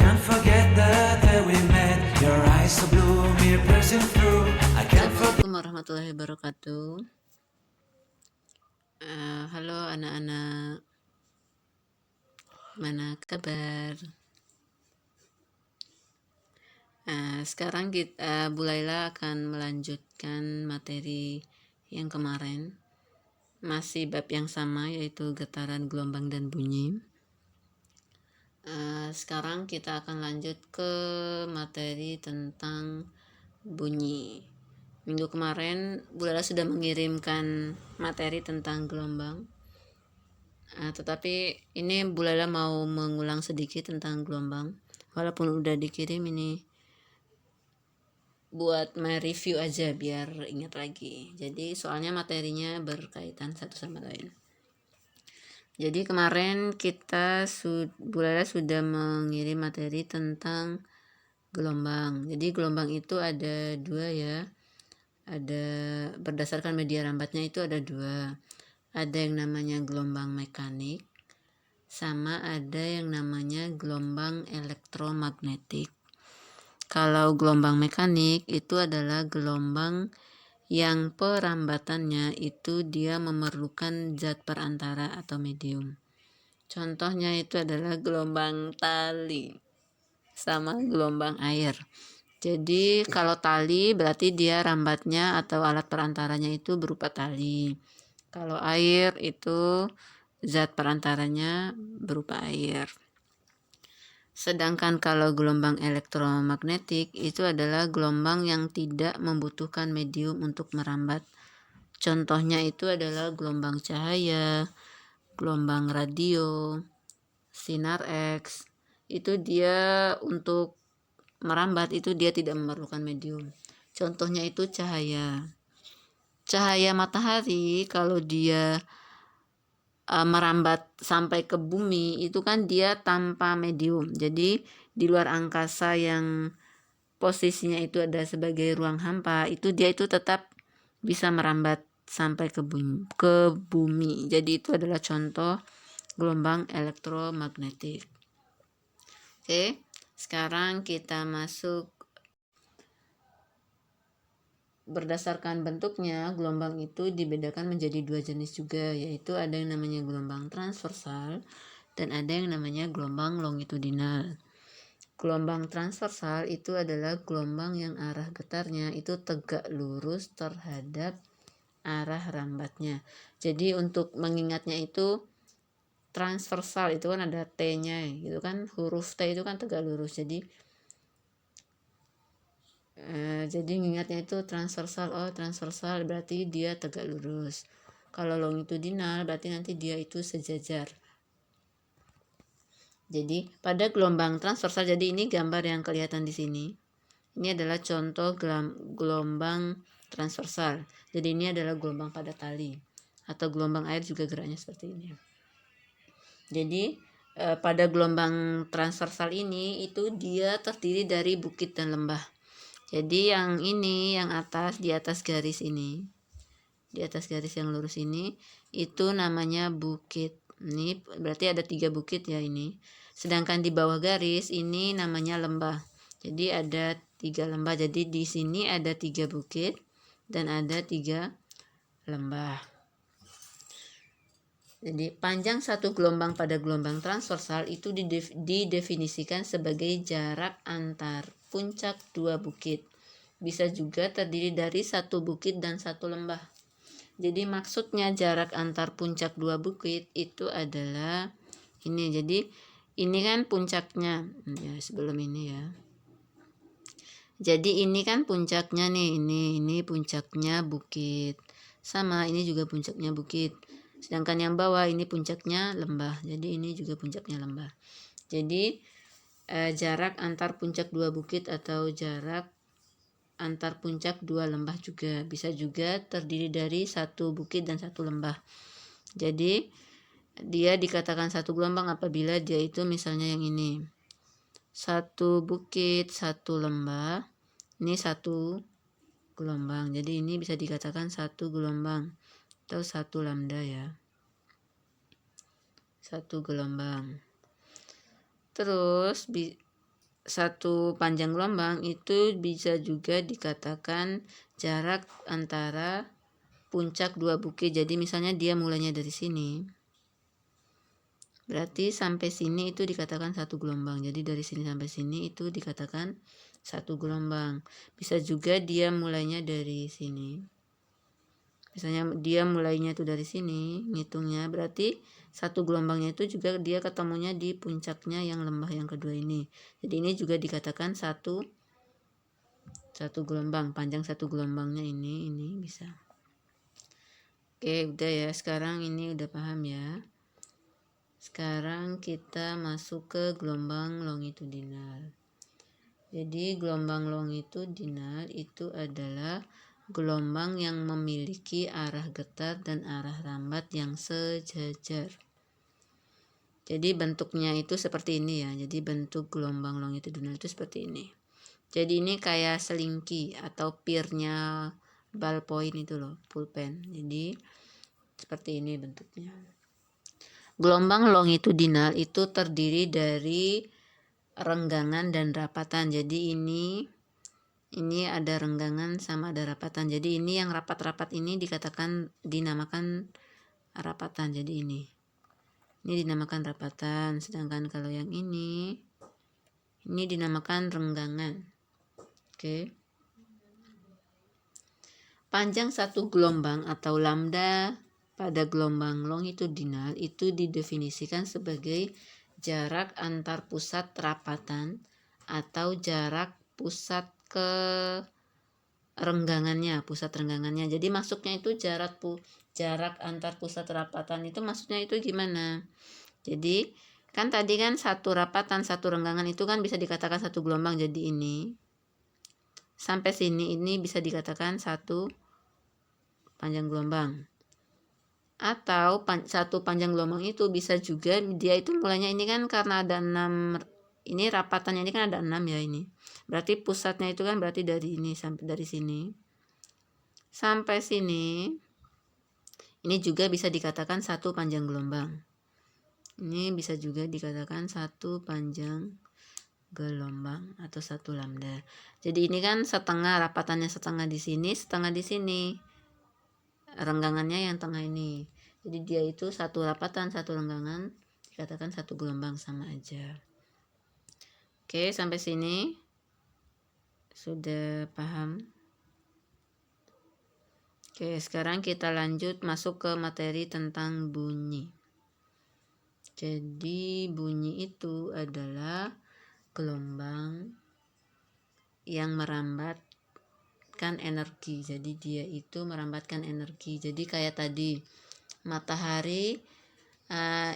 can't forget the day we met. Your eyes so blue, me piercing through. I can't forget. Assalamualaikum warahmatullahi wabarakatuh. Halo anak-anak, mana kabar? Sekarang Bu Laila akan melanjutkan materi yang kemarin, masih bab yang sama, yaitu getaran, gelombang, dan bunyi. Sekarang kita akan lanjut ke materi tentang bunyi. Minggu kemarin Bu Laila sudah mengirimkan materi tentang gelombang. Tetapi ini Bu Laila mau mengulang sedikit tentang gelombang, walaupun udah dikirim ini buat review aja biar ingat lagi. Jadi soalnya materinya berkaitan satu sama lain. Jadi kemarin Bu Laila sudah mengirim materi tentang gelombang. Jadi gelombang itu ada dua ya. Ada berdasarkan media rambatnya itu ada dua. Ada yang namanya gelombang mekanik, sama ada yang namanya gelombang elektromagnetik. Kalau gelombang mekanik itu adalah gelombang yang perambatannya itu dia memerlukan zat perantara atau medium. Contohnya itu adalah gelombang tali sama gelombang air. Jadi kalau tali berarti dia rambatnya atau alat perantaranya itu berupa tali. Kalau air itu zat perantaranya berupa air. Sedangkan kalau gelombang elektromagnetik itu adalah gelombang yang tidak membutuhkan medium untuk merambat. Contohnya itu adalah gelombang cahaya, gelombang radio, sinar X. Itu dia untuk merambat itu dia tidak memerlukan medium. Contohnya itu cahaya. Cahaya matahari kalau dia merambat sampai ke bumi itu kan dia tanpa medium. Jadi di luar angkasa yang posisinya itu ada sebagai ruang hampa, itu dia itu tetap bisa merambat sampai ke bumi. Jadi itu adalah contoh gelombang elektromagnetik. Oke, sekarang kita masuk. Berdasarkan bentuknya, gelombang itu dibedakan menjadi dua jenis juga, yaitu ada yang namanya gelombang transversal dan ada yang namanya gelombang longitudinal. Gelombang transversal itu adalah gelombang yang arah getarnya itu tegak lurus terhadap arah rambatnya. Jadi untuk mengingatnya itu transversal itu kan ada T-nya gitu kan, huruf T itu kan tegak lurus. Jadi ingatnya itu transversal. Transversal berarti dia tegak lurus. Kalau longitudinal berarti nanti dia itu sejajar. Jadi pada gelombang transversal, jadi ini gambar yang kelihatan di sini. Ini adalah contoh gelombang transversal. Jadi ini adalah gelombang pada tali atau gelombang air juga geraknya seperti ini. Jadi pada gelombang transversal ini itu dia terdiri dari bukit dan lembah. Jadi yang ini, yang atas, di atas garis ini, di atas garis yang lurus ini, itu namanya bukit. Ini berarti ada 3 bukit ya ini. Sedangkan di bawah garis ini namanya lembah. Jadi ada 3 lembah. Jadi di sini ada 3 bukit dan ada 3 lembah. Jadi panjang satu gelombang pada gelombang transversal itu didefinisikan sebagai jarak antar puncak 2 bukit. Bisa juga terdiri dari 1 bukit dan 1 lembah. Jadi maksudnya jarak antar puncak 2 bukit itu adalah ini. Jadi ini kan puncaknya ya, sebelum ini ya. Jadi ini kan puncaknya nih, ini puncaknya bukit. Sama ini juga puncaknya bukit. Sedangkan yang bawah ini puncaknya lembah. Jadi ini juga puncaknya lembah. Jadi jarak antar puncak 2 bukit atau jarak antar puncak 2 lembah juga bisa juga terdiri dari 1 bukit dan 1 lembah. Jadi dia dikatakan satu gelombang apabila dia itu misalnya yang ini 1 bukit 1 lembah, ini 1 gelombang. Jadi ini bisa dikatakan 1 gelombang atau 1 lambda ya, 1 gelombang. Terus satu panjang gelombang itu bisa juga dikatakan jarak antara puncak dua bukit. Jadi misalnya dia mulainya dari sini, berarti sampai sini itu dikatakan satu gelombang. Jadi dari sini sampai sini itu dikatakan satu gelombang. Bisa juga dia mulainya dari sini. Misalnya dia mulainya itu dari sini, ngitungnya berarti satu gelombangnya itu juga dia ketemunya di puncaknya yang lembah yang kedua ini. Jadi ini juga dikatakan satu gelombang, panjang satu gelombangnya ini bisa. Oke, udah ya. Sekarang ini udah paham ya. Sekarang kita masuk ke gelombang longitudinal. Jadi gelombang longitudinal itu adalah gelombang yang memiliki arah getar dan arah rambat yang sejajar. Jadi bentuknya itu seperti ini ya. Jadi bentuk gelombang longitudinal itu seperti ini. Jadi ini kayak selingki atau pirnya ballpoint itu loh, pulpen. Jadi seperti ini bentuknya. Gelombang longitudinal itu terdiri dari renggangan dan rapatan. Jadi ini ada renggangan sama ada rapatan. Jadi ini yang rapat-rapat ini dinamakan rapatan. Jadi ini dinamakan rapatan, sedangkan kalau yang ini dinamakan renggangan. Oke. Panjang satu gelombang atau lambda pada gelombang longitudinal itu didefinisikan sebagai jarak antar pusat rapatan atau jarak pusat ke pusat renggangannya. Jadi masuknya itu jarak antar pusat rapatan itu maksudnya itu gimana? Jadi kan tadi kan satu rapatan satu renggangan itu kan bisa dikatakan satu gelombang. Jadi ini sampai sini ini bisa dikatakan satu panjang gelombang. Atau satu panjang gelombang itu bisa juga dia itu mulainya ini kan karena ada 6, ini rapatannya ini kan ada 6 ya ini. Berarti pusatnya itu kan berarti dari ini sampai dari sini sampai sini. Ini juga bisa dikatakan satu panjang gelombang. Ini bisa juga dikatakan satu panjang gelombang atau satu lambda. Jadi ini kan setengah, rapatannya setengah di sini, setengah di sini. Renggangannya yang tengah ini. Jadi dia itu satu rapatan, satu renggangan, dikatakan satu gelombang, sama aja. Oke, sampai sini sudah paham? Oke, sekarang kita lanjut masuk ke materi tentang bunyi. Jadi bunyi itu adalah gelombang yang merambatkan energi. Jadi dia itu merambatkan energi. Jadi kayak tadi matahari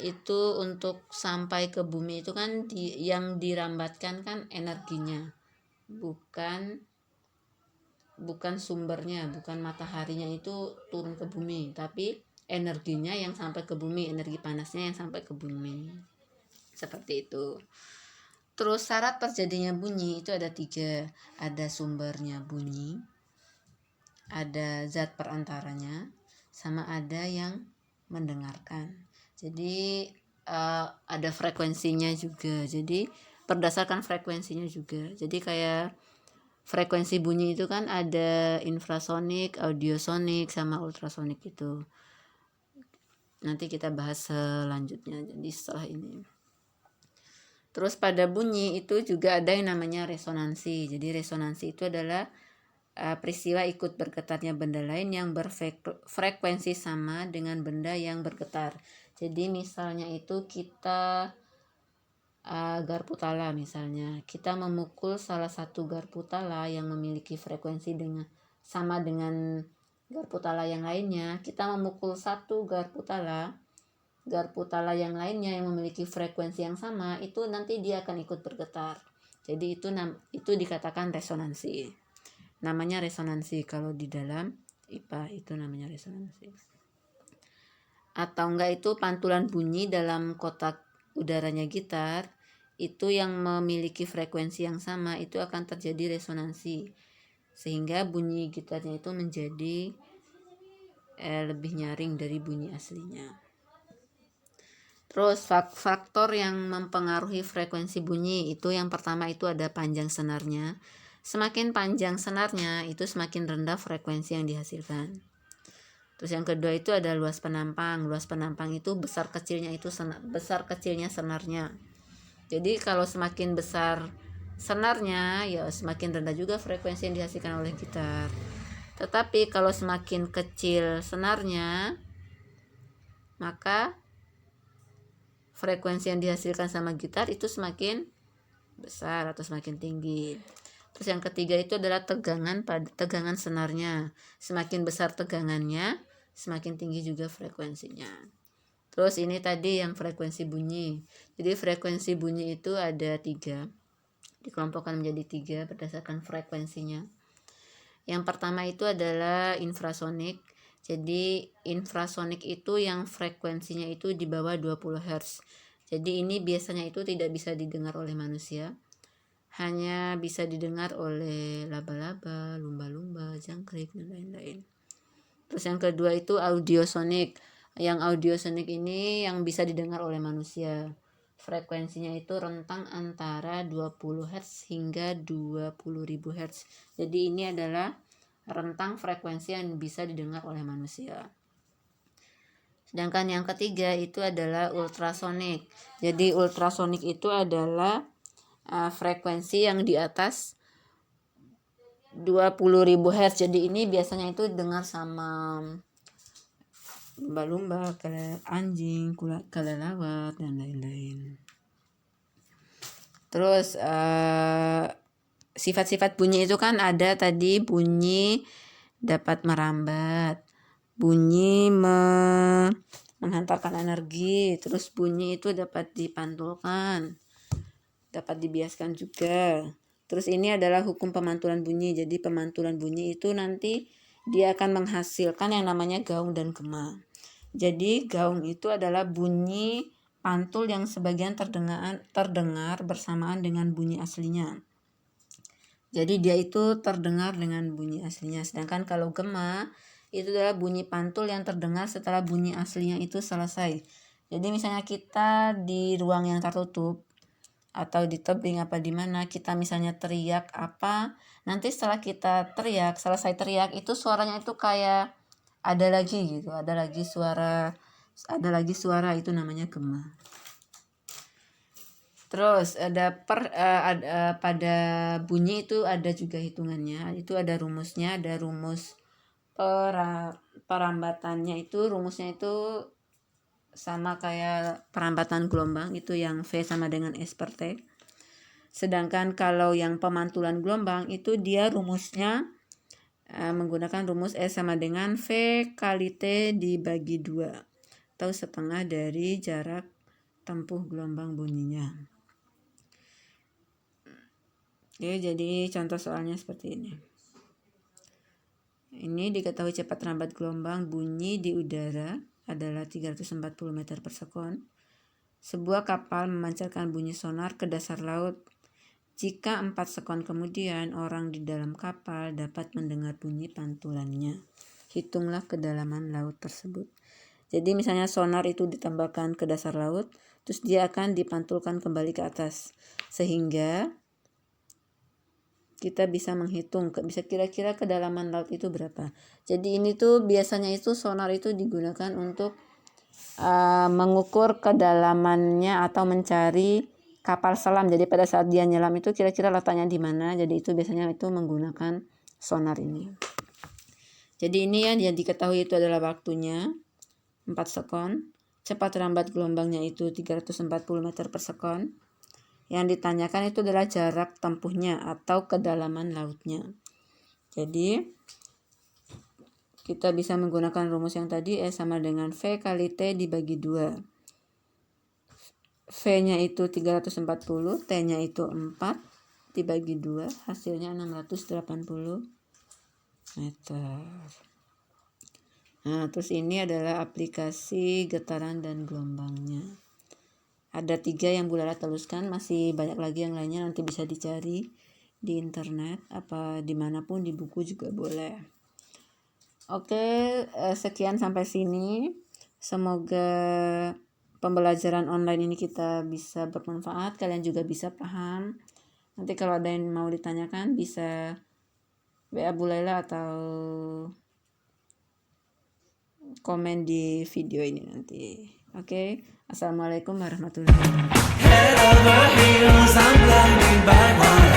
itu untuk sampai ke bumi itu kan yang dirambatkan kan energinya, bukan sumbernya, bukan mataharinya itu turun ke bumi, tapi energinya yang sampai ke bumi, energi panasnya yang sampai ke bumi, seperti itu. Terus syarat terjadinya bunyi itu ada 3, ada sumbernya bunyi, ada zat perantaranya, sama ada yang mendengarkan. Jadi ada frekuensinya juga. Jadi berdasarkan frekuensinya juga. Jadi kayak frekuensi bunyi itu kan ada infrasonik, audiosonik, sama ultrasonik itu. Nanti kita bahas selanjutnya. Jadi setelah ini. Terus pada bunyi itu juga ada yang namanya resonansi. Jadi resonansi itu adalah peristiwa ikut bergetarnya benda lain yang berfrekuensi sama dengan benda yang bergetar. Jadi misalnya itu kita garpu tala, misalnya kita memukul salah satu garpu tala yang memiliki frekuensi sama dengan garpu tala yang lainnya. Kita memukul satu garpu tala yang lainnya yang memiliki frekuensi yang sama, itu nanti dia akan ikut bergetar. Jadi itu dikatakan resonansi. Namanya resonansi kalau di dalam IPA itu namanya resonansi. Atau enggak itu pantulan bunyi dalam kotak udaranya gitar itu yang memiliki frekuensi yang sama, itu akan terjadi resonansi sehingga bunyi gitarnya itu menjadi lebih nyaring dari bunyi aslinya. Terus faktor yang mempengaruhi frekuensi bunyi itu yang pertama itu ada panjang senarnya. Semakin panjang senarnya itu semakin rendah frekuensi yang dihasilkan. Terus yang kedua itu ada luas penampang. Luas penampang itu besar kecilnya senarnya. Jadi kalau semakin besar senarnya ya semakin rendah juga frekuensi yang dihasilkan oleh gitar. Tetapi kalau semakin kecil senarnya maka frekuensi yang dihasilkan sama gitar itu semakin besar atau semakin tinggi. Terus yang ketiga itu adalah tegangan senarnya. Semakin besar tegangannya, semakin tinggi juga frekuensinya. Terus ini tadi yang frekuensi bunyi. Jadi frekuensi bunyi itu ada 3. Dikelompokkan menjadi 3 berdasarkan frekuensinya. Yang pertama itu adalah infrasonik. Jadi infrasonik itu yang frekuensinya itu di bawah 20 Hz. Jadi ini biasanya itu tidak bisa didengar oleh manusia. Hanya bisa didengar oleh laba-laba, lumba-lumba, jangkrik, dan lain-lain. Terus yang kedua itu audiosonik. Yang audiosonik ini yang bisa didengar oleh manusia. Frekuensinya itu rentang antara 20 Hz hingga 20.000 Hz. Jadi ini adalah rentang frekuensi yang bisa didengar oleh manusia. Sedangkan yang ketiga itu adalah ultrasonik. Jadi ultrasonik itu adalah frekuensi yang di atas 20.000 Hz. Jadi ini biasanya itu dengar sama lumba-lumba, anjing, kelelawar, dan lain-lain. Terus sifat-sifat bunyi itu kan ada tadi bunyi dapat merambat, bunyi menghantarkan energi, terus bunyi itu dapat dipantulkan, dapat dibiaskan juga. Terus ini adalah hukum pemantulan bunyi. Jadi pemantulan bunyi itu nanti dia akan menghasilkan yang namanya gaung dan gema. Jadi gaung itu adalah bunyi pantul yang sebagian terdengar bersamaan dengan bunyi aslinya. Jadi dia itu terdengar dengan bunyi aslinya. Sedangkan kalau gema itu adalah bunyi pantul yang terdengar setelah bunyi aslinya itu selesai. Jadi misalnya kita di ruang yang tertutup atau di tebing apa di mana kita misalnya teriak apa, nanti setelah kita teriak, selesai teriak itu suaranya itu kayak ada lagi gitu, ada lagi suara itu namanya gema. Terus pada bunyi itu ada juga hitungannya, itu ada rumusnya, ada rumus perambatannya itu, rumusnya itu sama kayak perambatan gelombang itu yang V sama dengan S per T. Sedangkan kalau yang pemantulan gelombang itu dia rumusnya menggunakan rumus S sama dengan V kali T dibagi 2 atau setengah dari jarak tempuh gelombang bunyinya. Oke, jadi contoh soalnya seperti ini. Ini diketahui cepat rambat gelombang bunyi di udara adalah 340 meter per sekon. Sebuah kapal memancarkan bunyi sonar ke dasar laut. Jika 4 sekon kemudian orang di dalam kapal dapat mendengar bunyi pantulannya, hitunglah kedalaman laut tersebut. Jadi misalnya sonar itu ditambahkan ke dasar laut, terus dia akan dipantulkan kembali ke atas, sehingga kita bisa menghitung, bisa kira-kira kedalaman laut itu berapa. Jadi ini tuh biasanya itu sonar itu digunakan untuk mengukur kedalamannya atau mencari kapal selam. Jadi pada saat dia nyelam itu kira-kira letaknya di mana. Jadi itu biasanya itu menggunakan sonar ini. Jadi ini yang diketahui itu adalah waktunya 4 sekon. Cepat rambat gelombangnya itu 340 meter per sekon. Yang ditanyakan itu adalah jarak tempuhnya atau kedalaman lautnya. Jadi kita bisa menggunakan rumus yang tadi S sama dengan V kali T dibagi 2. V-nya itu 340, T-nya itu 4 dibagi 2, hasilnya 680 meter. Nah, terus ini adalah aplikasi getaran dan gelombangnya. Ada 3 yang Bu Lara tuliskan, masih banyak lagi yang lainnya, nanti bisa dicari di internet, apa dimanapun di buku juga boleh. Oke, sekian sampai sini. Semoga pembelajaran online ini kita bisa bermanfaat, kalian juga bisa paham. Nanti kalau ada yang mau ditanyakan bisa WA Bu Laila atau komen di video ini nanti. Oke. Assalamualaikum warahmatullahi wabarakatuh. Head over heels, I'm blinded by what I